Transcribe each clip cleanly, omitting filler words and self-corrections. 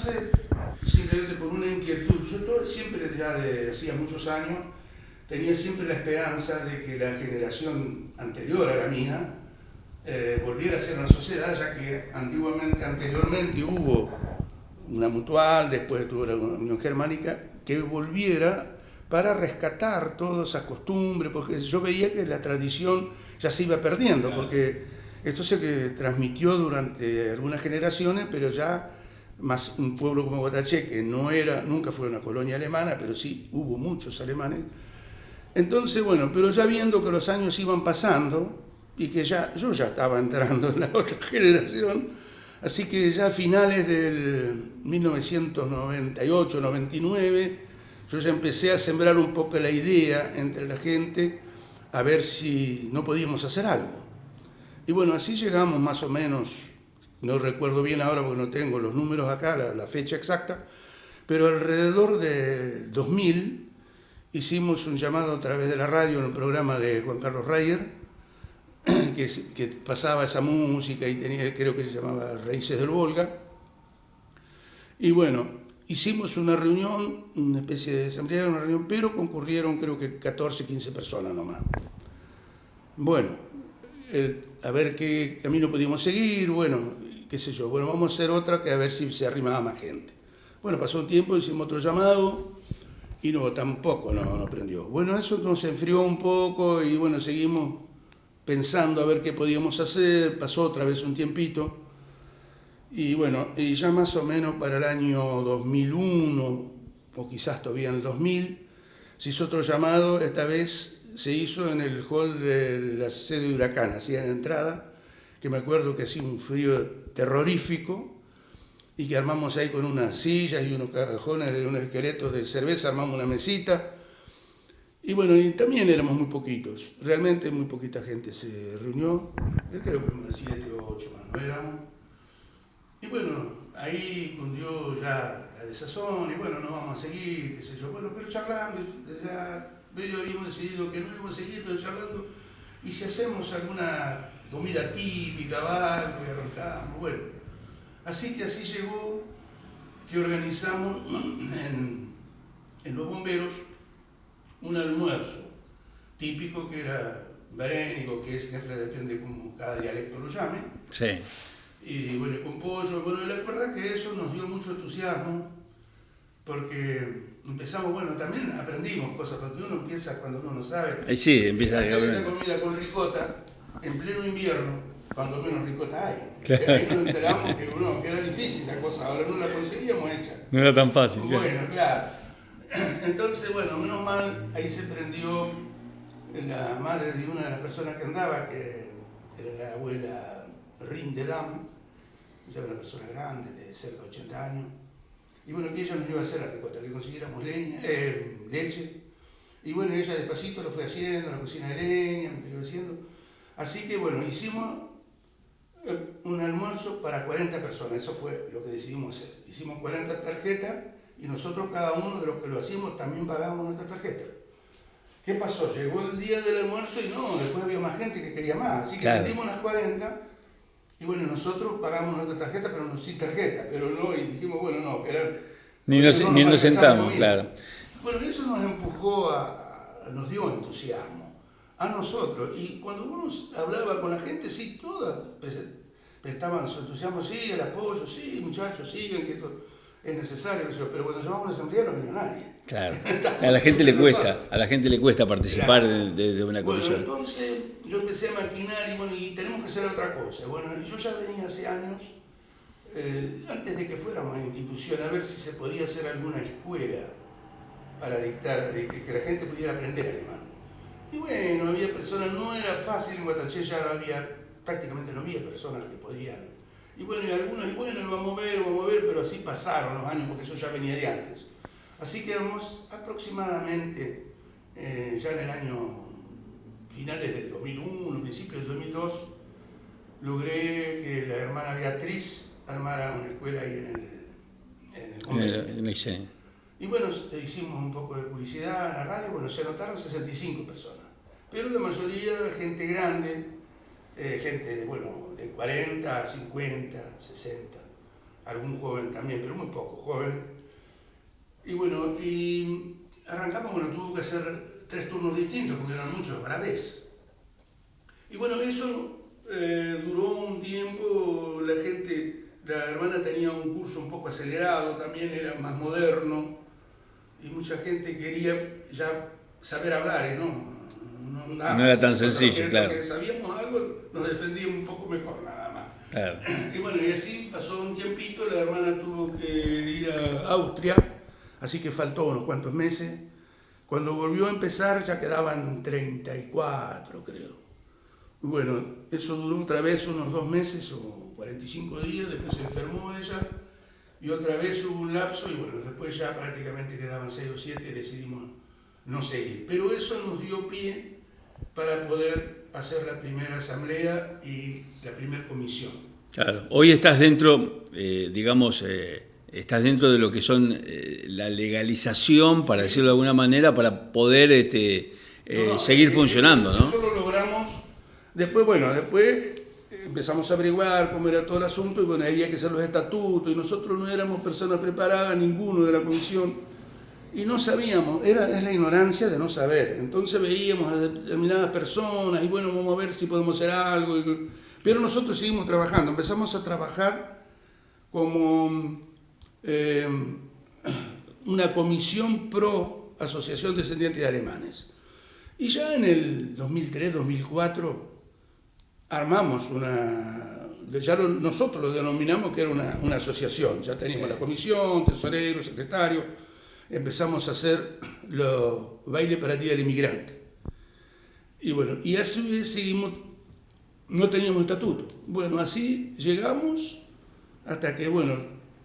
nace simplemente por una inquietud. Yo siempre, ya de hacía muchos años, tenía siempre la esperanza de que la generación anterior a la mía volviera a ser una sociedad, ya que anteriormente hubo una mutual, después tuvo la Unión Germánica, que volviera para rescatar todas esas costumbres, porque yo veía que la tradición ya se iba perdiendo, porque esto se transmitió durante algunas generaciones, pero ya más un pueblo como Guataché, que nunca fue una colonia alemana, pero sí hubo muchos alemanes. Entonces, bueno, pero ya viendo que los años iban pasando y que yo ya estaba entrando en la otra generación, así que ya a finales del 1998-99, yo ya empecé a sembrar un poco la idea entre la gente a ver si no podíamos hacer algo. Y bueno, así llegamos más o menos, no recuerdo bien ahora porque no tengo los números acá, la fecha exacta, pero alrededor del 2000 hicimos un llamado a través de la radio en un programa de Juan Carlos Reyer, que pasaba esa música y creo que se llamaba Raíces del Volga. Y bueno, hicimos una reunión, una especie de asamblea, una reunión, pero concurrieron creo que 14, 15 personas nomás. Bueno, a ver qué camino podíamos seguir, bueno, qué sé yo, bueno, vamos a hacer otra que a ver si se arrimaba más gente. Bueno, pasó un tiempo, hicimos otro llamado y no, tampoco no prendió. Bueno, eso nos enfrió un poco y bueno, seguimos pensando a ver qué podíamos hacer, pasó otra vez un tiempito. Y bueno, y ya más o menos para el año 2001, o quizás todavía en el 2000, se hizo otro llamado, esta vez se hizo en el hall de la sede de Huracán, así en la entrada, que me acuerdo que hacía un frío terrorífico, y que armamos ahí con unas sillas y unos cajones de unos esqueletos de cerveza, armamos una mesita, y bueno, y también éramos muy poquitos, realmente muy poquita gente se reunió, yo creo que unos 7 o 8 más, ¿no éramos? Y bueno, ahí cundió ya la desazón, y bueno, no vamos a seguir, qué sé yo, bueno, pero charlando, ya medio habíamos decidido que no íbamos a seguir, pero charlando, y si hacemos alguna comida típica, algo, y arrancamos, bueno. Así que así llegó que organizamos en Los Bomberos un almuerzo típico que era barénico, que es, depende como cada dialecto lo llame. Sí. Y bueno, con pollo, bueno, la verdad que eso nos dio mucho entusiasmo, porque empezamos, bueno, también aprendimos cosas, porque uno empieza cuando uno no sabe. Sí, empieza a hacer esa comida con ricota en pleno invierno, cuando menos ricota hay. Claro. Ahí nos enteramos que era difícil la cosa, ahora no la conseguíamos hecha. No era tan fácil. Bueno, claro. Entonces, bueno, menos mal, ahí se prendió la madre de una de las personas que andaba, que era la abuela Rindedam, ya era una persona grande, de cerca de 80 años, y bueno, que ella nos iba a hacer la ricota, que consiguiéramos leche, y bueno, ella despacito lo fue haciendo, la cocina de leña, lo iba haciendo, así que bueno, hicimos un almuerzo para 40 personas, eso fue lo que decidimos hacer, hicimos 40 tarjetas, y nosotros cada uno de los que lo hacíamos también pagábamos nuestra tarjeta. ¿Qué pasó? Llegó el día del almuerzo y no, después había más gente que quería más, así que vendimos las 40, y bueno, nosotros pagamos nuestra tarjeta, pero no sin tarjeta, pero no, y dijimos, bueno, no, ni nos sentamos, claro. Bueno, eso nos empujó nos dio entusiasmo a nosotros, y cuando uno hablaba con la gente, sí, todas prestaban su entusiasmo, sí, el apoyo, sí, muchachos, sigan, que esto es necesario, pero cuando llamamos a una asamblea no vino nadie. Claro, a la gente le cuesta participar, claro, de una comisión. Bueno, entonces yo empecé a maquinar y tenemos que hacer otra cosa. Bueno, yo ya venía hace años, antes de que fuéramos a la institución, a ver si se podía hacer alguna escuela para dictar, que la gente pudiera aprender alemán. Y bueno, había personas, no era fácil, en Guataché ya prácticamente no había personas que podían. Y bueno, y algunos, bueno, vamos a ver, pero así pasaron los años, porque eso ya venía de antes. Así que vamos aproximadamente, ya en el año finales del 2001, principios del 2002, logré que la hermana Beatriz armara una escuela ahí en el sí. Y bueno, hicimos un poco de publicidad en la radio, bueno, se anotaron 65 personas, pero la mayoría gente grande, gente, bueno, de 40, 50, 60. algún joven también, pero muy poco joven. Y bueno, y arrancamos, bueno, tuvo que hacer 3 turnos distintos porque eran muchos a la vez. Y bueno, eso duró un tiempo, la hermana tenía un curso un poco acelerado, también era más moderno, y mucha gente quería ya saber hablar, no era tan sencillo, claro. Porque sabíamos algo, nos defendíamos un poco mejor, nada más. Claro. Y bueno, y así pasó un tiempito, la hermana tuvo que ir a Austria, así que faltó unos cuantos meses. Cuando volvió a empezar ya quedaban 34, creo. Bueno, eso duró otra vez unos 2 meses o 45 días, después se enfermó ella y otra vez hubo un lapso y bueno, después ya prácticamente quedaban 6 o 7 y decidimos no seguir. Pero eso nos dio pie para poder hacer la primera asamblea y la primera comisión. Claro, hoy estás dentro, estás dentro de lo que son la legalización, para decirlo de alguna manera, para poder seguir funcionando, ¿no? Eso lo logramos. Después empezamos a averiguar cómo era todo el asunto y bueno, había que hacer los estatutos y nosotros no éramos personas preparadas, ninguno de la comisión, y no sabíamos, es la ignorancia de no saber. Entonces veíamos a determinadas personas y bueno, vamos a ver si podemos hacer algo. Pero nosotros seguimos trabajando, empezamos a trabajar como una comisión pro Asociación Descendientes de Alemanes. Y ya en el 2003-2004 armamos nosotros lo denominamos que era una asociación, ya teníamos la comisión, tesorero, secretario, empezamos a hacer los bailes para el Día del Inmigrante. Y bueno, y así seguimos, no teníamos estatuto. Bueno, así llegamos hasta que, bueno,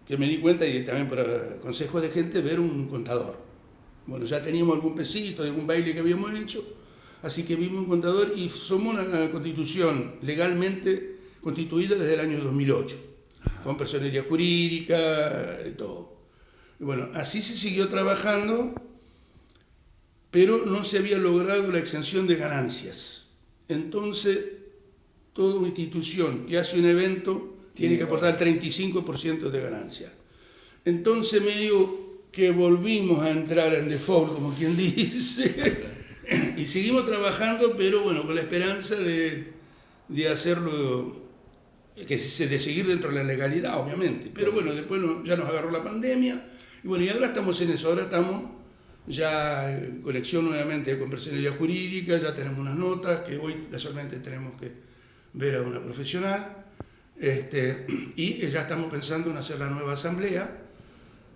que me di cuenta y también por consejo de gente, ver un contador. Bueno, ya teníamos algún pesito de algún baile que habíamos hecho, así que vimos un contador y somos una constitución legalmente constituida desde el año 2008, con personería jurídica y todo. Y bueno, así se siguió trabajando, pero no se había logrado la exención de ganancias. Entonces, toda institución que hace un evento tiene que aportar 35% de ganancia. Entonces, medio que volvimos a entrar en default, como quien dice, y seguimos trabajando, pero bueno, con la esperanza de hacerlo, de seguir dentro de la legalidad, obviamente. Pero bueno, después ya nos agarró la pandemia, y bueno, y ahora estamos en eso, ahora estamos ya en conexión nuevamente con personería jurídica, ya tenemos unas notas, que hoy casualmente tenemos que ver a una profesional, y ya estamos pensando en hacer la nueva asamblea.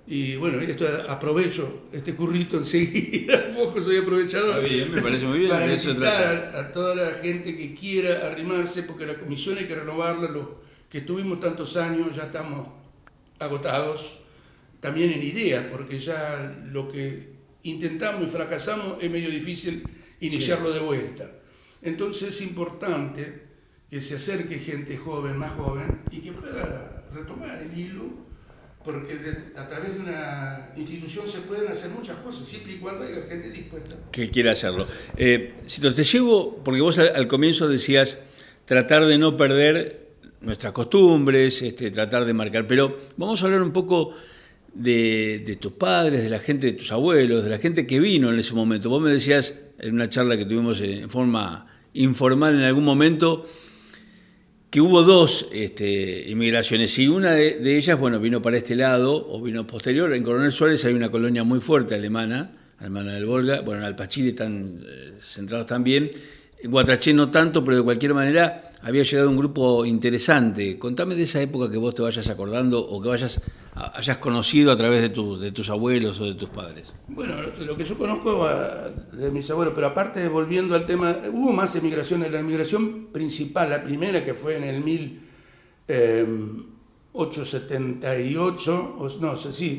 Y bueno, esto aprovecho este currito enseguida, un poco soy aprovechador. Está bien, me parece muy bien. Para invitar a toda la gente que quiera arrimarse, porque la comisión hay que renovarla, los que estuvimos tantos años ya estamos agotados, también en ideas, porque ya lo que intentamos y fracasamos es medio difícil iniciarlo de vuelta. Entonces es importante que se acerque gente joven, más joven, y que pueda retomar el hilo, porque a través de una institución se pueden hacer muchas cosas, siempre y cuando haya gente dispuesta. Que quiera hacerlo. Cito, te llevo, porque vos al comienzo decías tratar de no perder nuestras costumbres, tratar de marcar, pero vamos a hablar un poco de tus padres, de la gente, de tus abuelos, de la gente que vino en ese momento. Vos me decías en una charla que tuvimos en forma informal en algún momento, que hubo 2 inmigraciones y una de ellas, bueno, vino para este lado o vino posterior. En Coronel Suárez hay una colonia muy fuerte alemana del Volga, bueno, en Alpachile están centrados también, en Guatraché no tanto, pero de cualquier manera había llegado un grupo interesante. Contame de esa época que vos te vayas acordando o que hayas conocido a través de tus abuelos o de tus padres. Bueno, lo que yo conozco de mis abuelos, pero aparte, volviendo al tema, hubo más emigraciones. La emigración principal, la primera, que fue en el 1878,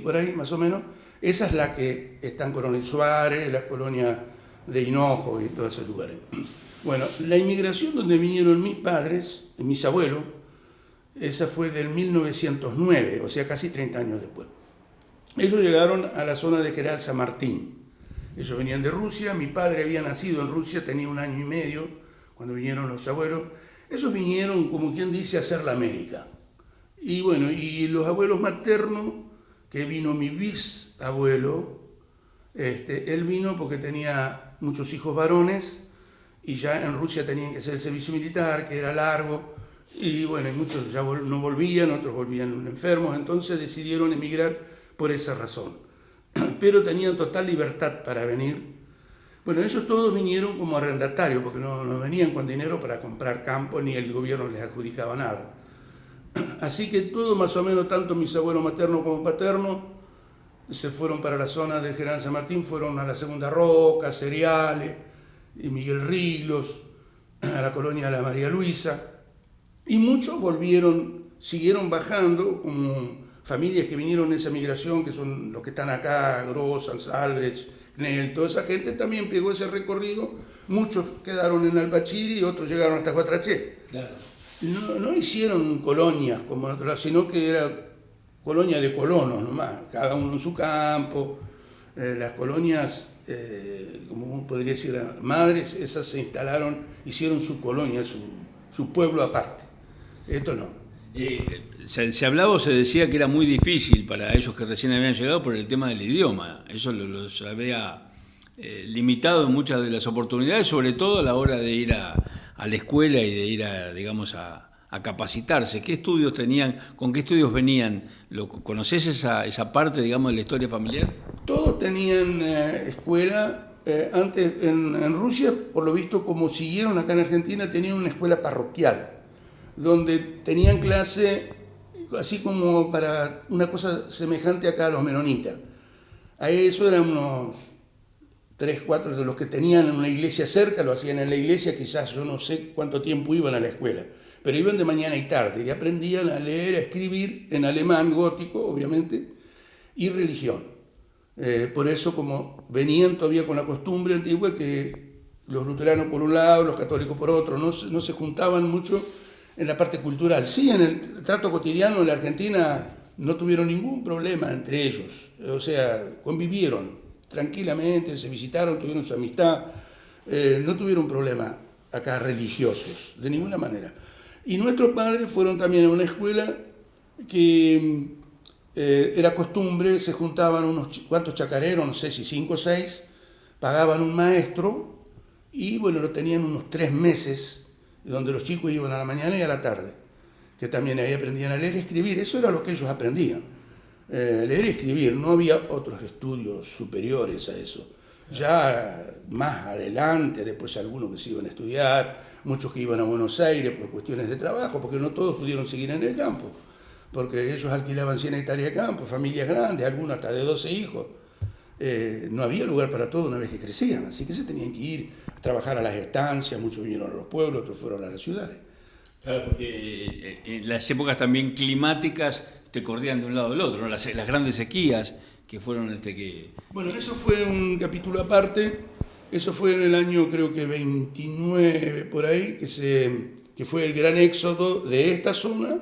por ahí más o menos, esa es la que está en Coronel Suárez, la colonia de Hinojo y todos esos lugares. Bueno, la inmigración donde vinieron mis padres, mis abuelos, esa fue del 1909, o sea, casi 30 años después. Ellos llegaron a la zona de General San Martín. Ellos venían de Rusia, mi padre había nacido en Rusia, tenía 1 año y medio cuando vinieron los abuelos. Ellos vinieron, como quien dice, a hacer la América. Y bueno, y los abuelos maternos, que vino mi bisabuelo, él vino porque tenía muchos hijos varones y ya en Rusia tenían que hacer el servicio militar, que era largo, y bueno, y muchos ya no volvían, otros volvían enfermos, entonces decidieron emigrar por esa razón. Pero tenían total libertad para venir. Bueno, ellos todos vinieron como arrendatarios, porque no venían con dinero para comprar campo, ni el gobierno les adjudicaba nada. Así que todo más o menos, tanto mis abuelos maternos como paternos, se fueron para la zona de General San Martín, fueron a la Segunda Roca, Cereales, y Miguel Riglos, a la colonia de la María Luisa, y muchos volvieron, siguieron bajando, como familias que vinieron en esa migración, que son los que están acá, Gros, Albrecht, Knell, toda esa gente también pegó ese recorrido, muchos quedaron en Alpachiri y otros llegaron hasta Cuatraché. Claro. No hicieron colonias como en otros lados, sino que era colonia de colonos nomás, cada uno en su campo. Las colonias, como podría decir, madres, esas se instalaron, hicieron su colonia, su pueblo aparte. Esto no. Se hablaba o se decía que era muy difícil para ellos que recién habían llegado por el tema del idioma. Eso los había limitado en muchas de las oportunidades, sobre todo a la hora de ir a la escuela y de ir a capacitarse. ¿Qué estudios tenían? ¿Con qué estudios venían? ¿Conocés esa parte, digamos, de la historia familiar? Todos tenían escuela. Antes en Rusia, por lo visto, como siguieron acá en Argentina, tenían una escuela parroquial, donde tenían clase, así como para una cosa semejante acá a los menonitas. A eso eran unos 3, 4 de los que tenían una iglesia cerca, lo hacían en la iglesia, quizás yo no sé cuánto tiempo iban a la escuela, pero iban de mañana y tarde y aprendían a leer, a escribir en alemán gótico, obviamente, y religión. Por eso, como venían todavía con la costumbre antigua que los luteranos por un lado, los católicos por otro, no se juntaban mucho en la parte cultural. Sí, en el trato cotidiano en la Argentina no tuvieron ningún problema entre ellos, o sea, convivieron tranquilamente, se visitaron, tuvieron su amistad, no tuvieron problema acá religiosos, de ninguna manera. Y nuestros padres fueron también a una escuela que era costumbre, se juntaban unos cuantos chacareros, no sé si 5 o 6, pagaban un maestro y bueno, lo tenían unos 3 meses, donde los chicos iban a la mañana y a la tarde, que también ahí aprendían a leer y escribir. Eso era lo que ellos aprendían, leer y escribir. No había otros estudios superiores a eso. Ya más adelante, después algunos que se iban a estudiar, muchos que iban a Buenos Aires por cuestiones de trabajo, porque no todos pudieron seguir en el campo, porque ellos alquilaban 100 hectáreas de campo, familias grandes, algunos hasta de 12 hijos. No había lugar para todo una vez que crecían, así que se tenían que ir a trabajar a las estancias, muchos vinieron a los pueblos, otros fueron a las ciudades. Claro, porque en las épocas también climáticas te corrían de un lado al otro, ¿no? Las grandes sequías que fueron Bueno, eso fue un capítulo aparte, eso fue en el año creo que 29 por ahí, que fue el gran éxodo de esta zona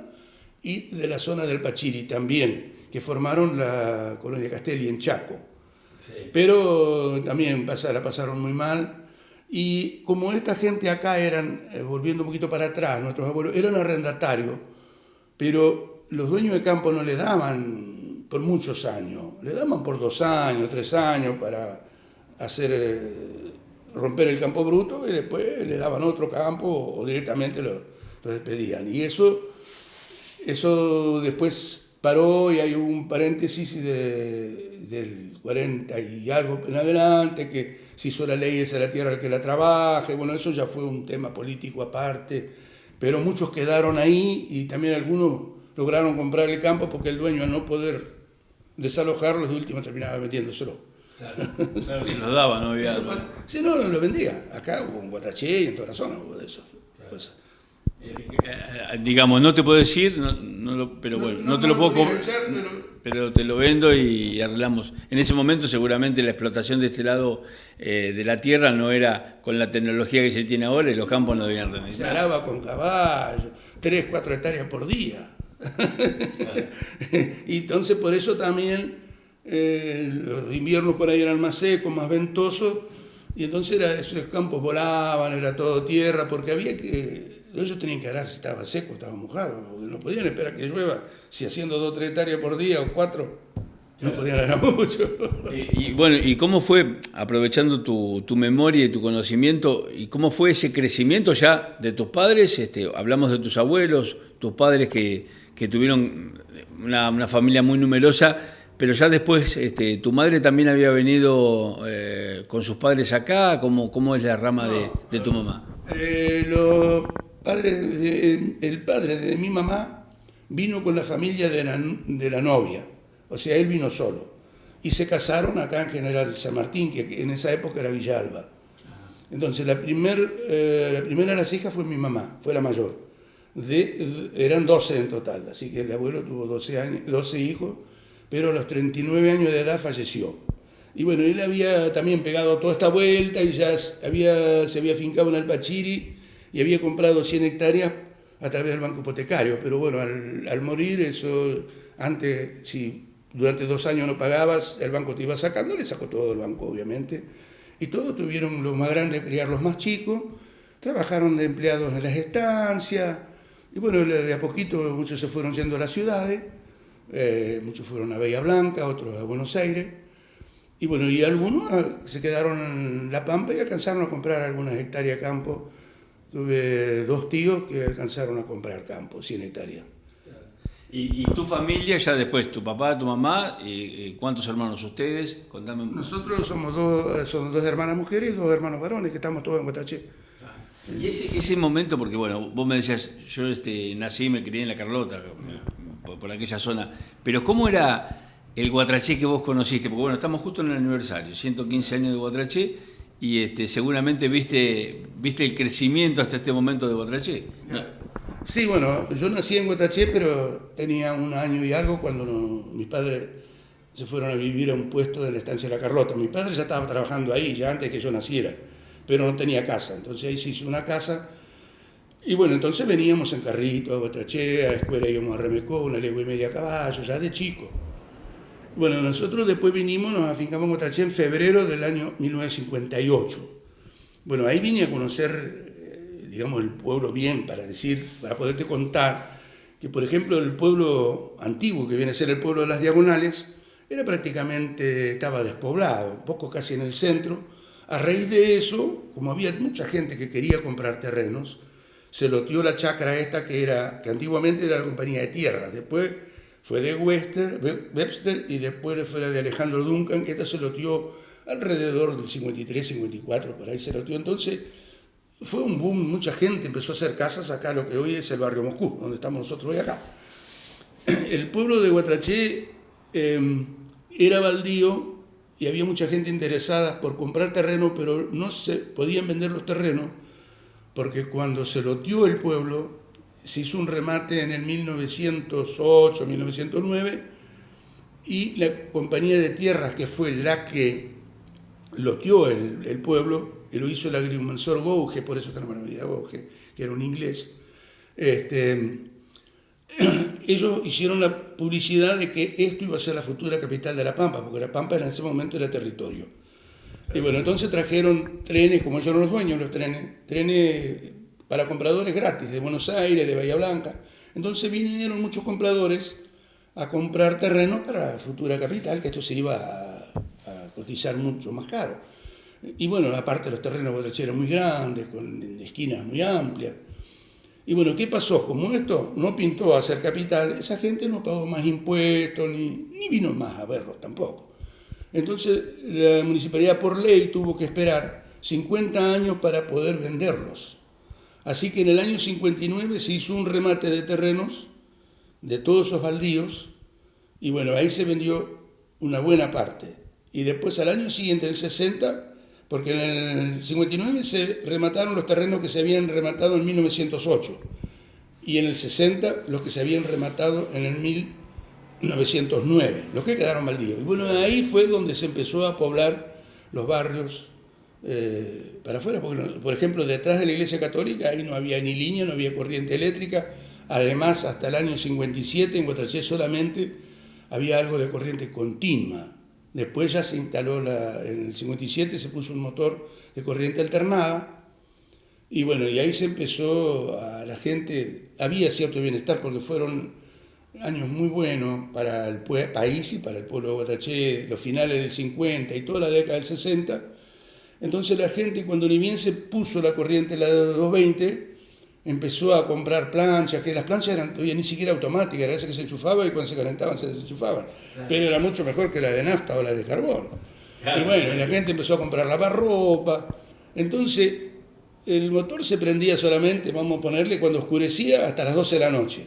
y de la zona del Pachiri también, que formaron la colonia Castelli en Chaco. Sí. Pero también la pasaron muy mal. Y como esta gente acá eran, volviendo un poquito para atrás, nuestros abuelos eran arrendatarios, pero los dueños de campo no le daban por muchos años, le daban por 2 años, 3 años para hacer romper el campo bruto y después le daban otro campo o directamente lo despedían. Y eso después paró y hay un paréntesis del 40 y algo en adelante, que se hizo la ley esa de la tierra al que la trabaje. Bueno, eso ya fue un tema político aparte, pero muchos quedaron ahí y también algunos lograron comprar el campo porque el dueño, al no poder desalojarlos, de última terminaba vendiéndoselo. Claro, que los daba, no había... Sí, no lo vendía. Acá hubo en Guatraché y en toda la zona hubo de eso. Claro. Digamos, no te puedo decir, pero bueno, no te lo puedo cobrar, pero te lo vendo y arreglamos. En ese momento seguramente la explotación de este lado de la tierra no era con la tecnología que se tiene ahora y los campos no debían rendir. Se araba con caballo, 3, 4 hectáreas por día. Claro. Y entonces por eso también los inviernos por ahí eran más secos, más ventosos, y entonces esos campos volaban, era todo tierra, porque había que ellos tenían que arar si estaba seco, estaba mojado, porque no podían esperar que llueva, si haciendo 2 o 3 hectáreas por día o 4, no podían arar mucho. Y bueno, ¿y cómo fue, aprovechando tu memoria y tu conocimiento, y cómo fue ese crecimiento ya de tus padres? Hablamos de tus abuelos, tus padres que tuvieron una familia muy numerosa, pero ya después tu madre también había venido con sus padres acá. ¿Cómo es la rama de tu mamá? Los padres el padre de mi mamá vino con la familia de la novia, o sea, él vino solo. Y se casaron acá en General San Martín, que en esa época era Villalba. Entonces la primera de las hijas fue mi mamá, fue la mayor. Eran 12 en total, así que el abuelo tuvo 12 hijos, pero a los 39 años de edad falleció. Y bueno, él había también pegado toda esta vuelta y ya se había afincado en Alpachiri y había comprado 100 hectáreas a través del banco hipotecario. Pero bueno, al morir, eso, antes, si durante 2 años no pagabas, el banco te iba sacando, le sacó todo el banco, obviamente. Y todos tuvieron los más grandes, criar los más chicos, trabajaron de empleados en las estancias. Y bueno, de a poquito muchos se fueron yendo a las ciudades, muchos fueron a Bahía Blanca, otros a Buenos Aires. Y bueno, y algunos se quedaron en La Pampa y alcanzaron a comprar algunas hectáreas de campo. Tuve 2 tíos que alcanzaron a comprar campo, 100 hectáreas. ¿Y tu familia, ya después, tu papá, tu mamá, cuántos hermanos ustedes? Contame un poco. Nosotros somos 2 hermanas mujeres y 2 hermanos varones, que estamos todos en Guatraché. Y ese momento, porque bueno, vos me decías, yo nací y me crié en La Carlota, por aquella zona, pero ¿cómo era el Guatraché que vos conociste? Porque bueno, estamos justo en el aniversario, 115 años de Guatraché, y seguramente viste el crecimiento hasta este momento de Guatraché. Sí, bueno, yo nací en Guatraché, pero tenía 1 año y algo cuando mis padres se fueron a vivir a un puesto de la estancia de La Carlota. Mi padre ya estaba trabajando ahí, ya antes que yo naciera, pero no tenía casa. Entonces ahí se hizo una casa. Y bueno, entonces veníamos en carrito a Guatraché, a la escuela íbamos a Remescó, 1 legua y media a caballo, ya de chico. Bueno, nosotros después vinimos, nos afincamos en Guatraché en febrero del año 1958. Bueno, ahí vine a conocer, digamos, el pueblo bien, para poderte contar que, por ejemplo, el pueblo antiguo, que viene a ser el pueblo de las Diagonales, estaba despoblado, un poco casi en el centro. A raíz de eso, como había mucha gente que quería comprar terrenos, se loteó la chacra esta que antiguamente era la compañía de tierras, después fue de Webster y después fue de Alejandro Duncan, que esta se loteó alrededor del 53, 54, por ahí se loteó. Entonces fue un boom, mucha gente empezó a hacer casas acá, lo que hoy es el barrio Moscú, donde estamos nosotros hoy acá. El pueblo de Guatraché era baldío y había mucha gente interesada por comprar terreno, pero no se podían vender los terrenos porque cuando se loteó el pueblo se hizo un remate en el 1908, 1909 y la compañía de tierras, que fue la que loteó el pueblo, y lo hizo el agrimensor Gouge, por eso está la maravilla Gouge, que era un inglés. Ellos hicieron la publicidad de que esto iba a ser la futura capital de La Pampa, porque La Pampa en ese momento era territorio. Y bueno, entonces trajeron trenes, como ellos eran los dueños de los trenes para compradores gratis, de Buenos Aires, de Bahía Blanca. Entonces vinieron muchos compradores a comprar terreno para la futura capital, que esto se iba a cotizar mucho más caro. Y bueno, aparte los terrenos de Guatraché eran muy grandes, con esquinas muy amplias. Y bueno, ¿qué pasó? Como esto no pintó a ser capital, esa gente no pagó más impuestos, ni vino más a verlos tampoco. Entonces la municipalidad por ley tuvo que esperar 50 años para poder venderlos. Así que en el año 59 se hizo un remate de terrenos de todos esos baldíos y bueno, ahí se vendió una buena parte. Y después al año siguiente, el 60, porque en el 59 se remataron los terrenos que se habían rematado en 1908 y en el 60 los que se habían rematado en el 1909, los que quedaron baldíos. Y bueno, ahí fue donde se empezó a poblar los barrios para afuera, porque, por ejemplo, detrás de la iglesia católica ahí no había ni línea, no había corriente eléctrica. Además, hasta el año 57 en Guatraché solamente había algo de corriente continua. Después ya se instaló, en el 57 se puso un motor de corriente alternada Y bueno, y ahí se empezó a la gente, había cierto bienestar porque fueron años muy buenos para el país y para el pueblo de Guatraché, los finales del 50 y toda la década del 60. Entonces la gente, cuando ni bien se puso la corriente, la de 220, empezó a comprar planchas, que las planchas eran todavía ni siquiera automáticas, era esa que se enchufaba y cuando se calentaban se desenchufaban. Claro. Pero era mucho mejor que la de nafta o la de carbón. Claro. Y bueno, la gente empezó a comprar lavarropa. Entonces el motor se prendía solamente, vamos a ponerle, cuando oscurecía hasta las 12 de la noche.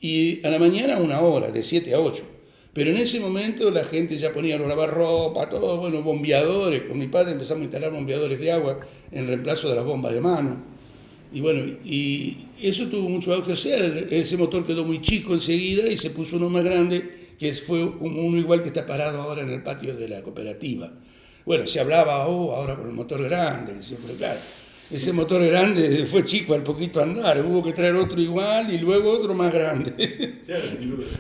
Y a la mañana 1 hora, de 7 a 8. Pero en ese momento la gente ya ponía los lavarropa, todo, bueno, bombeadores. Con mi padre empezamos a instalar bombeadores de agua en reemplazo de las bombas de mano. Y bueno, y eso tuvo mucho auge. O sea, ese motor quedó muy chico enseguida y se puso uno más grande, que fue uno igual que está parado ahora en el patio de la cooperativa. Bueno, se hablaba, ahora con el motor grande, pero claro, ese motor grande fue chico al poquito andar, hubo que traer otro igual y luego otro más grande.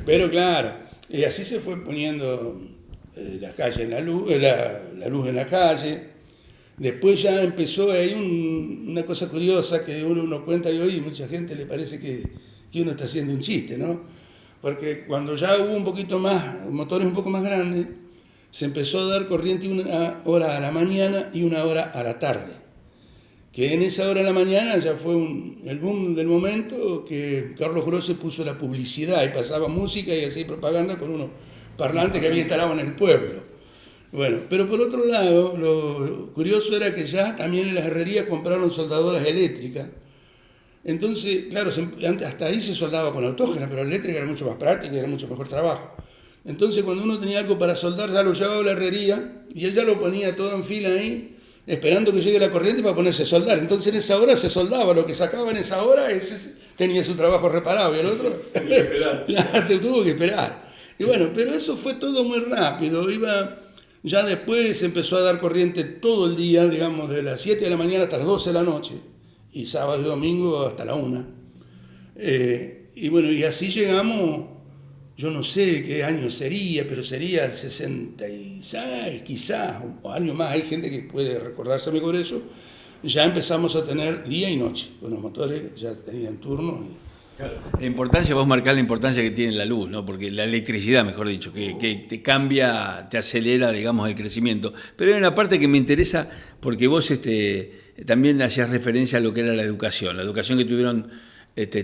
Pero claro, y así se fue poniendo la calle en la luz en la calle. Después ya empezó ahí una cosa curiosa que uno cuenta y hoy mucha gente le parece que uno está haciendo un chiste, ¿no? Porque cuando ya hubo un poquito más, motores un poco más grandes, se empezó a dar corriente 1 hora a la mañana y 1 hora a la tarde. Que en esa hora de la mañana ya fue el boom del momento, que Carlos Grosse puso la publicidad y pasaba música y hacía propaganda con unos parlantes que había instalado en el pueblo. Bueno, pero por otro lado, lo curioso era que ya también en las herrerías compraron soldadoras eléctricas. Entonces, claro, antes hasta ahí se soldaba con autógena, pero la eléctrica era mucho más práctica y era mucho mejor trabajo. Entonces, cuando uno tenía algo para soldar, ya lo llevaba a la herrería y él ya lo ponía todo en fila ahí, esperando que llegue la corriente para ponerse a soldar. Entonces en esa hora se soldaba, lo que sacaba en esa hora, ese tenía su trabajo reparado y el otro te tuvo que esperar. Y bueno, pero eso fue todo muy rápido. Ya después se empezó a dar corriente todo el día, digamos, de las 7 de la mañana hasta las 12 de la noche, y sábado y domingo hasta la 1. Y bueno, y así llegamos. Yo no sé qué año sería, pero sería el 66, quizás, o años más. Hay gente que puede recordarse mejor eso. Ya empezamos a tener día y noche. Con los motores ya tenían turno. Claro. La importancia, vos marcás la importancia que tiene la luz, ¿no? Porque la electricidad, mejor dicho, que te cambia, te acelera, digamos, el crecimiento. Pero hay una parte que me interesa, porque vos también hacías referencia a lo que era la educación que tuvieron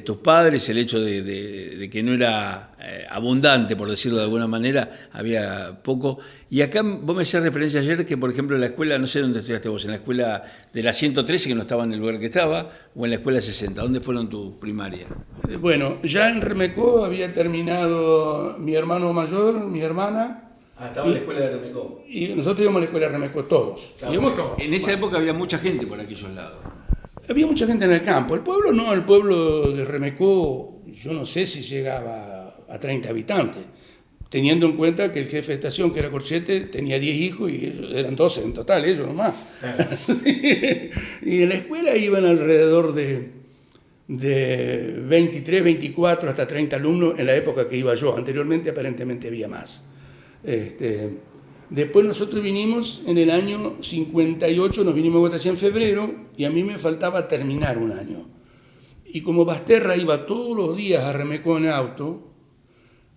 tus padres, el hecho de que no era abundante, por decirlo de alguna manera, había poco. Y acá vos me hacías referencia ayer que, por ejemplo, en la escuela, no sé dónde estudiaste vos, en la escuela de la 113, que no estaba en el lugar que estaba, o en la escuela 60, ¿dónde fueron tus primarias? Bueno, ya en Remecó había terminado mi hermano mayor, mi hermana. Estaba en la escuela de Remecó. Y nosotros íbamos a la escuela de Remecó todos. Claro, todos. En esa época había mucha gente por aquellos lados. Había mucha gente en el campo. El pueblo no, el pueblo de Remecó, yo no sé si llegaba a 30 habitantes, teniendo en cuenta que el jefe de estación, que era Corchete, tenía 10 hijos y eran 12 en total, ellos nomás. Claro. Y en la escuela iban alrededor de 23, 24, hasta 30 alumnos en la época que iba yo. Anteriormente aparentemente había más. Después nosotros vinimos en el año 58, nos vinimos a Guatraché en febrero y a mí me faltaba terminar un año. Y como Basterra iba todos los días a Remecó en auto,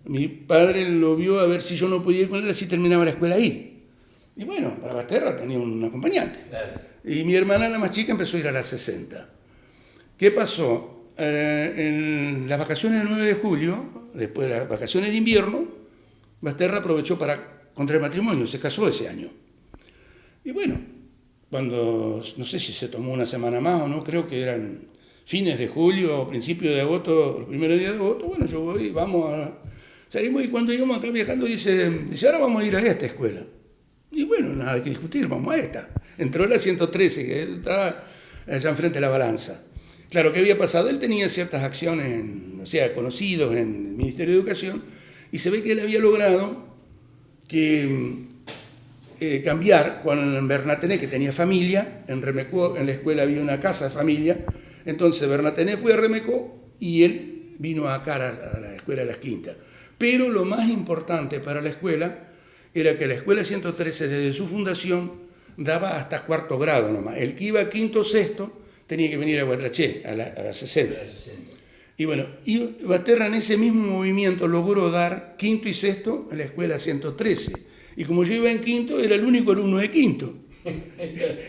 mi padre lo vio a ver si yo no podía ir con él, así terminaba la escuela ahí. Y bueno, para Basterra tenía un acompañante. Claro. Y mi hermana, la más chica, empezó a ir a las 60. ¿Qué pasó? En las vacaciones del 9 de julio, después de las vacaciones de invierno, Basterra aprovechó para contraer matrimonio, se casó ese año. Y bueno, cuando, no sé si se tomó una semana más o no, creo que eran fines de julio o principios de agosto, los primeros días de agosto, bueno, yo voy, salimos y cuando íbamos acá viajando dice, ahora vamos a ir a esta escuela. Y bueno, nada que discutir, vamos a esta. Entró la 113, que estaba allá enfrente de la balanza. Claro, ¿qué había pasado? Él tenía ciertas acciones, o sea, conocidos en el Ministerio de Educación, y se ve que él había logrado cambiar con Bernatené, que tenía familia. En Remecó, en la escuela había una casa de familia. Entonces Bernatené fue a Remecó y él vino acá a la escuela de las Quintas. Pero lo más importante para la escuela era que la escuela 113, desde su fundación, daba hasta 4º grado nomás. El que iba a 5º o 6º tenía que venir a Guatraché, a la 60. Y bueno, y Basterra en ese mismo movimiento logró dar quinto y sexto en la escuela 113. Y como yo iba en quinto, era el único alumno de quinto.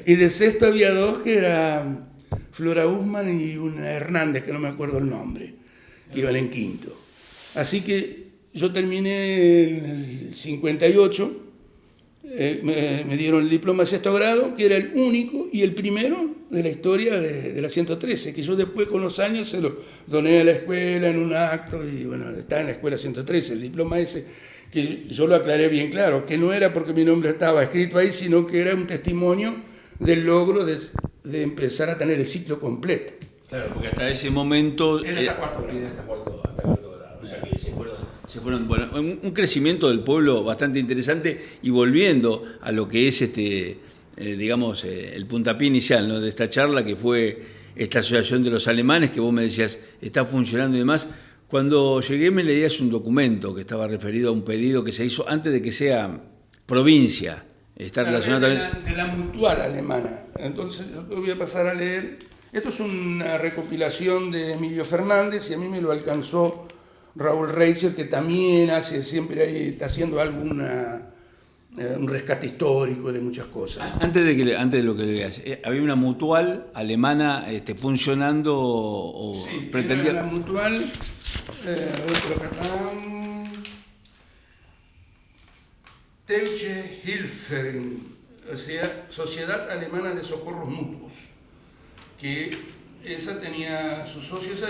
Y de sexto había dos, que era Flora Usman y una Hernández, que no me acuerdo el nombre, que iban en quinto. Así que yo terminé en el 58, me dieron el diploma de sexto grado, que era el único y el primero de la historia de la 113, que yo después con los años se lo doné a la escuela en un acto, y bueno, está en la escuela 113, el diploma ese, que yo lo aclaré bien claro, que no era porque mi nombre estaba escrito ahí, sino que era un testimonio del logro de empezar a tener el ciclo completo. Claro, porque hasta ese momento... Era hasta cuarto grado. Hasta cuarto grado. O sea que se fueron bueno, un crecimiento del pueblo bastante interesante, y volviendo a lo que es digamos, el puntapié inicial, ¿no?, de esta charla, que fue esta asociación de los alemanes, que vos me decías está funcionando y demás. Cuando llegué me leías un documento que estaba referido a un pedido que se hizo antes de que sea provincia. Está relacionado de la Mutual alemana. Entonces yo te voy a pasar a leer. Esto es una recopilación de Emilio Fernández, y a mí me lo alcanzó Raúl Reicher, que también siempre ahí, está haciendo un rescate histórico de muchas cosas. Antes de lo que leas, ¿había una Mutual alemana funcionando o sí, pretendía? Era la Mutual, por acá está, Deutsche Hilfsverein, o sea, Sociedad Alemana de Socorros Mutuos, que esa tenía sus socios,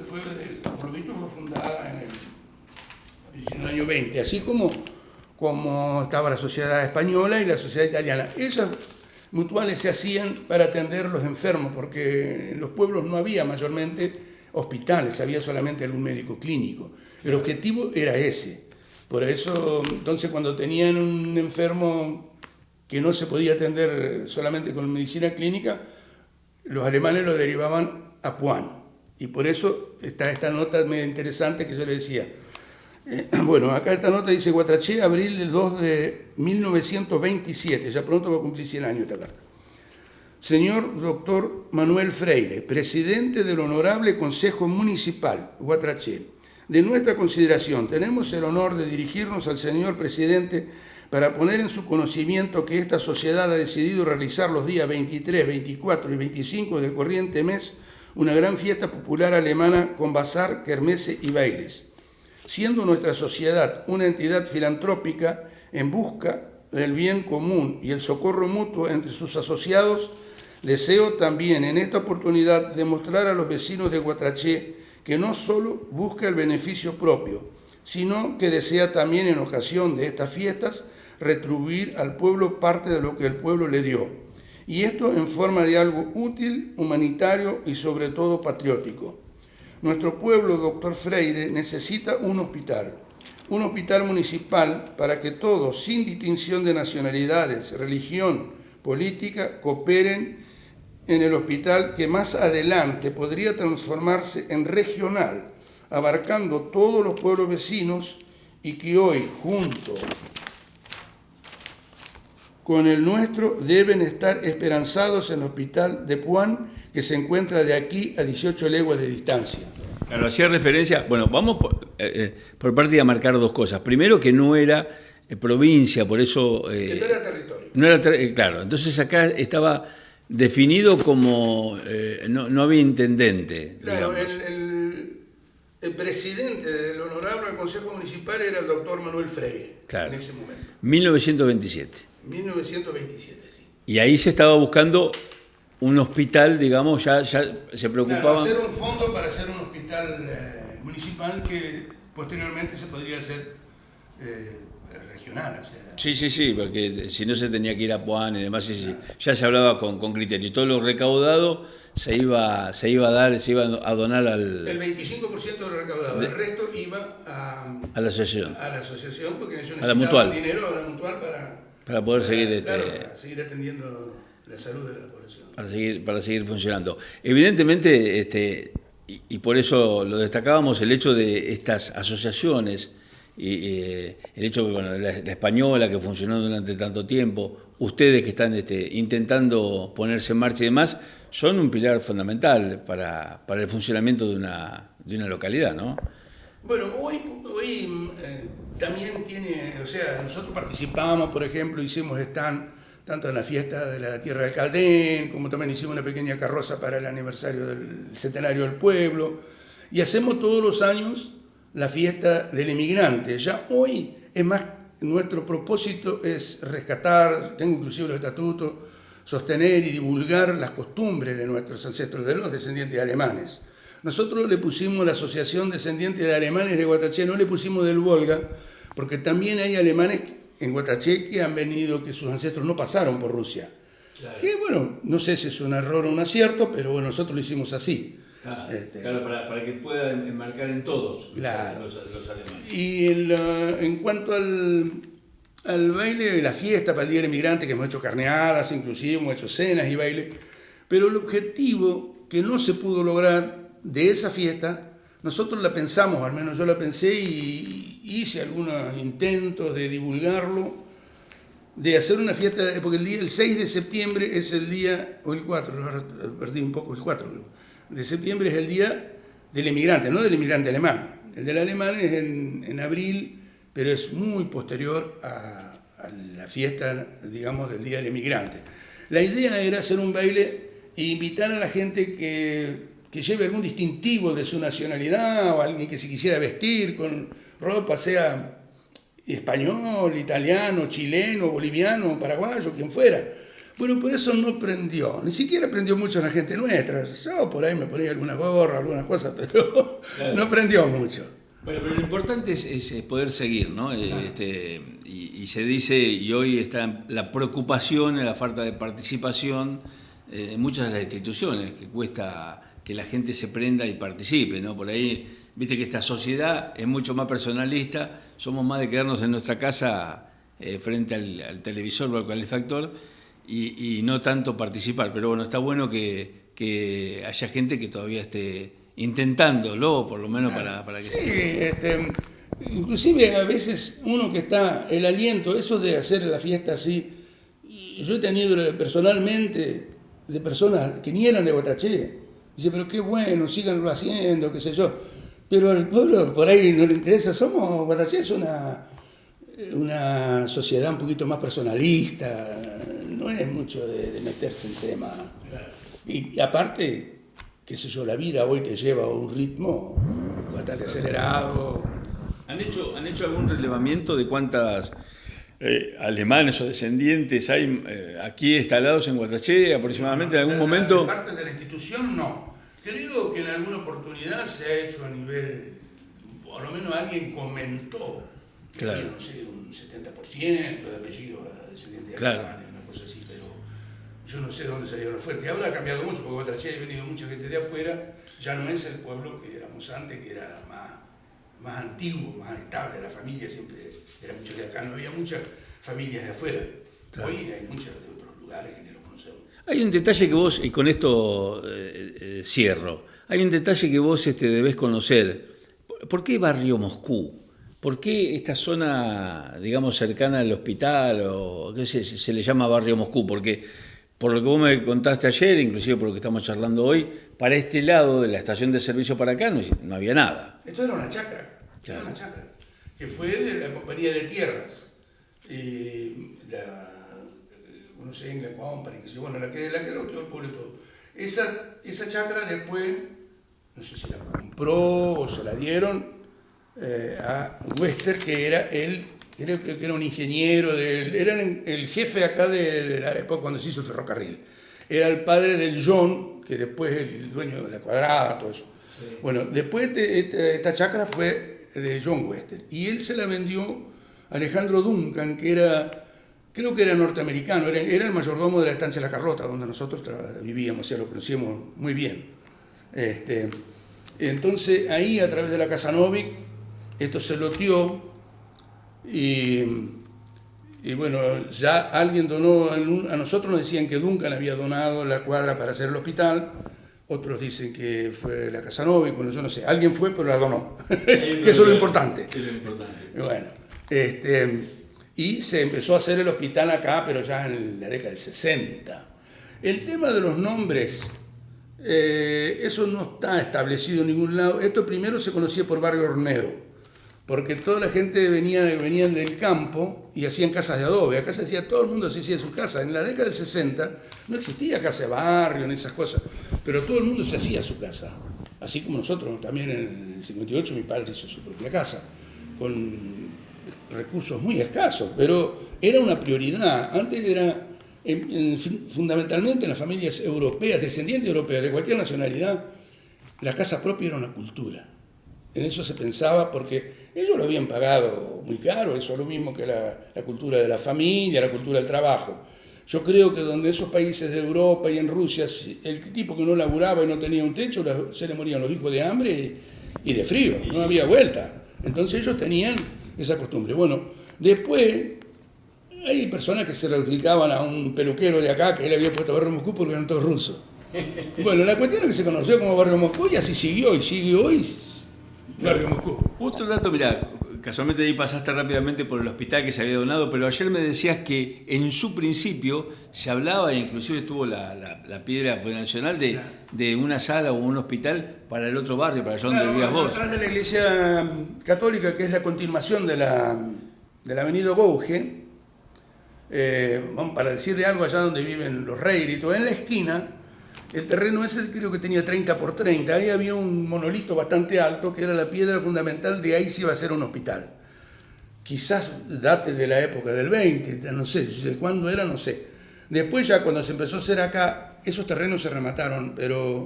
por lo visto fue fundada en el año 20, así como estaba la sociedad española y la sociedad italiana. Esas mutuales se hacían para atender a los enfermos, porque en los pueblos no había mayormente hospitales, había solamente algún médico clínico. El objetivo era ese. Por eso, entonces, cuando tenían un enfermo que no se podía atender solamente con medicina clínica, los alemanes lo derivaban a Puan. Y por eso está esta nota medio interesante que yo le decía. Bueno, acá esta nota dice: Guatraché, abril 2 de 1927, ya pronto va a cumplir 100 años esta carta. Señor doctor Manuel Freire, presidente del Honorable Consejo Municipal, Guatraché, de nuestra consideración tenemos el honor de dirigirnos al señor presidente para poner en su conocimiento que esta sociedad ha decidido realizar los días 23, 24 y 25 del corriente mes una gran fiesta popular alemana con bazar, kermesse y bailes. Siendo nuestra sociedad una entidad filantrópica en busca del bien común y el socorro mutuo entre sus asociados, deseo también en esta oportunidad demostrar a los vecinos de Guatraché que no solo busca el beneficio propio, sino que desea también en ocasión de estas fiestas retribuir al pueblo parte de lo que el pueblo le dio, y esto en forma de algo útil, humanitario y sobre todo patriótico. Nuestro pueblo, doctor Freire, necesita un hospital municipal para que todos, sin distinción de nacionalidades, religión, política, cooperen en el hospital, que más adelante podría transformarse en regional, abarcando todos los pueblos vecinos, y que hoy, junto con el nuestro, deben estar esperanzados en el hospital de Puan, que se encuentra de aquí a 18 leguas de distancia. Claro, hacía referencia, bueno, vamos por parte de marcar dos cosas. Primero, que no era provincia, por eso... no era territorio. No era claro, entonces acá estaba definido como... no había intendente. Claro, el presidente del Honorable Consejo Municipal era el doctor Manuel Freire, claro, en ese momento. 1927. 1927, sí. Y ahí se estaba buscando un hospital, digamos, ya se preocupaba... Claro, hacer un fondo para hacer un hospital municipal que posteriormente se podría hacer regional. O sea. Sí, porque si no se tenía que ir a Puan y demás, ya se hablaba con criterio. Y todo lo recaudado se iba a donar al... El 25% del recaudado, el resto iba a la asociación. A la asociación, porque ellos necesitaban mutual. Dinero a la mutual para poder seguir... para seguir atendiendo la salud de la población. Para seguir funcionando. Evidentemente, y por eso lo destacábamos, el hecho de estas asociaciones, y el hecho que la española, que funcionó durante tanto tiempo, ustedes que están intentando ponerse en marcha y demás, son un pilar fundamental para el funcionamiento de una localidad, ¿no? Bueno, hoy también tiene, o sea, nosotros participamos, por ejemplo, hicimos stand tanto en la fiesta de la Tierra del Caldén, como también hicimos una pequeña carroza para el aniversario del centenario del pueblo, y hacemos todos los años la fiesta del inmigrante. Ya hoy es más, nuestro propósito es rescatar, tengo inclusive los estatutos, sostener y divulgar las costumbres de nuestros ancestros, de los descendientes de alemanes. Nosotros le pusimos la Asociación Descendientes de Alemanes de Guatraché, no le pusimos del Volga, porque también hay alemanes en Guatraché que han venido, que sus ancestros no pasaron por Rusia. Claro. Que bueno, no sé si es un error o un acierto, pero bueno, nosotros lo hicimos así. Claro, claro, para que pueda enmarcar en todos claro. los alemanes. Y en cuanto al baile, la fiesta para el Día del Inmigrante, que hemos hecho carneadas, inclusive hemos hecho cenas y baile, pero el objetivo que no se pudo lograr de esa fiesta, nosotros la pensamos, al menos yo la pensé y hice algunos intentos de divulgarlo, de hacer una fiesta, porque el 6 de septiembre es el día, o el 4, perdí un poco, el 4 de septiembre es el día del inmigrante, no del inmigrante alemán. El del alemán es en abril, pero es muy posterior a la fiesta, digamos, del día del inmigrante. La idea era hacer un baile e invitar a la gente que lleve algún distintivo de su nacionalidad, o alguien que se quisiera vestir con ropa, sea español, italiano, chileno, boliviano, paraguayo, quien fuera. Bueno, por eso no prendió, ni siquiera prendió mucho la gente nuestra. Yo por ahí me ponía alguna gorra, algunas cosas, pero claro, no prendió mucho. Bueno, pero lo importante es poder seguir, ¿no? Y se dice, y hoy está la preocupación, la falta de participación en muchas de las instituciones, que cuesta que la gente se prenda y participe, ¿no? Por ahí, viste que esta sociedad es mucho más personalista, somos más de quedarnos en nuestra casa frente al televisor o al calefactor y no tanto participar. Pero bueno, está bueno que haya gente que todavía esté intentándolo, por lo menos para que... Sí, inclusive a veces uno que está, el aliento, eso de hacer la fiesta así, yo he tenido personalmente de personas que ni eran de Guatraché, dice, pero qué bueno, síganlo haciendo, qué sé yo. Pero al pueblo por ahí no le interesa. Guatraché es una sociedad un poquito más personalista, no es mucho de meterse en tema. Y aparte, qué sé yo, la vida hoy te lleva a un ritmo bastante acelerado. ¿Han hecho algún relevamiento de cuántas alemanes o descendientes hay aquí instalados en Guatraché aproximadamente en algún momento? De parte de la institución no. Creo que en alguna oportunidad se ha hecho a nivel, por lo menos alguien comentó, claro, no sé, un 70% de apellidos descendientes de alemanes, una cosa así, pero yo no sé dónde salió la fuente. Ahora ha cambiado mucho, porque Guatraché ha venido mucha gente de afuera, ya no es el pueblo que éramos antes, que era más antiguo, más estable, la familia siempre era mucho de acá, no había muchas familias de afuera. Claro. Hoy hay muchas de otros lugares que ni los conocemos. Hay un detalle que vos, y con esto cierro, hay un detalle que vos debés conocer. ¿Por qué Barrio Moscú? ¿Por qué esta zona, digamos, cercana al hospital, o qué se le llama Barrio Moscú? Porque, por lo que vos me contaste ayer, inclusive por lo que estamos charlando hoy, para este lado de la estación de servicio para acá no había nada. Esto era una chacra, claro, una chacra, que fue de la compañía de tierras. No sé, en la Company, que bueno, la que lo dio el pueblo todo. Esa chacra después, no sé si la compró o se la dieron a Wester, que era un ingeniero, era el jefe acá de la época cuando se hizo el ferrocarril. Era el padre del John, que después es el dueño de la Cuadrada, todo eso. Sí. Bueno, después esta chacra fue de John Wester, y él se la vendió a Alejandro Duncan, que creo que era norteamericano, era el mayordomo de la estancia La Carlota, donde nosotros vivíamos, o sea, lo conocíamos muy bien. Entonces, ahí a través de la Casa Novik, esto se loteó, y bueno, ya alguien donó, a nosotros nos decían que Duncan había donado la cuadra para hacer el hospital, otros dicen que fue la Casa Novik, bueno, yo no sé, alguien fue pero la donó, que eso es lo importante. Bueno, y se empezó a hacer el hospital acá, pero ya en la década del 60. El tema de los nombres Eso no está establecido en ningún lado. Esto primero se conocía por barrio hornero, porque toda la gente venían del campo y hacían casas de adobe. Acá se hacía, todo el mundo se hacía su casa. En la década del 60 no existía casa de barrio ni esas cosas, pero todo el mundo se hacía su casa. Así como nosotros, también en el 58 mi padre hizo su propia casa, con recursos muy escasos, pero era una prioridad. Antes era, fundamentalmente en las familias europeas, descendientes europeas, de cualquier nacionalidad, la casa propia era una cultura. En eso se pensaba porque ellos lo habían pagado muy caro, eso es lo mismo que la cultura de la familia, la cultura del trabajo. Yo creo que donde esos países de Europa y en Rusia, el tipo que no laburaba y no tenía un techo, se le morían los hijos de hambre y de frío, no había vuelta. Entonces ellos tenían esa costumbre. Bueno, después hay personas que se le adjudicaban a un peluquero de acá que él había puesto Barrio Moscú porque eran todos rusos. Bueno, la cuestión es que se conoció como Barrio Moscú y así siguió y sigue hoy Barrio Moscú. Justo el dato, mirá, casualmente ahí pasaste rápidamente por el hospital que se había donado, pero ayer me decías que en su principio se hablaba, e inclusive estuvo la piedra nacional de una sala o un hospital para el otro barrio, para allá donde vivías vos. Atrás de la iglesia católica, que es la continuación de la avenida Gouge, para decirle algo, allá donde viven los Reiritos, en la esquina, el terreno ese creo que tenía 30 por 30, ahí había un monolito bastante alto que era la piedra fundamental, de ahí se iba a hacer un hospital. Quizás date de la época del 20, no sé, cuándo era, no sé. Después ya cuando se empezó a hacer acá, esos terrenos se remataron,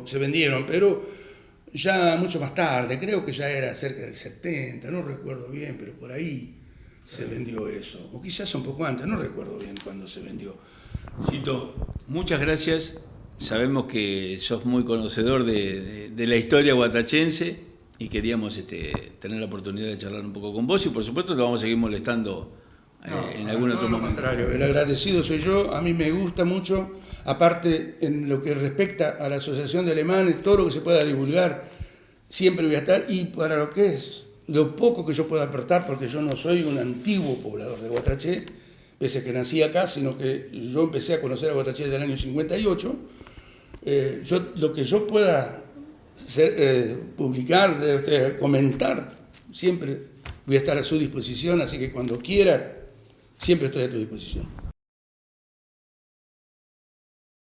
se vendieron, pero ya mucho más tarde, creo que ya era cerca del 70, no recuerdo bien, pero por ahí se vendió eso. O quizás un poco antes, no recuerdo bien cuándo se vendió. Cito, muchas gracias. Sabemos que sos muy conocedor de la historia guatrachense y queríamos tener la oportunidad de charlar un poco con vos y por supuesto te vamos a seguir molestando en algún otro momento. Al contrario, el agradecido soy yo, a mí me gusta mucho, aparte en lo que respecta a la Asociación de Alemanes, todo lo que se pueda divulgar, siempre voy a estar, y para lo que es lo poco que yo pueda aportar, porque yo no soy un antiguo poblador de Guatraché, pese a que nací acá, sino que yo empecé a conocer a Guatraché desde el año 58, lo que yo pueda publicar, comentar, siempre voy a estar a su disposición, así que cuando quiera, siempre estoy a tu disposición.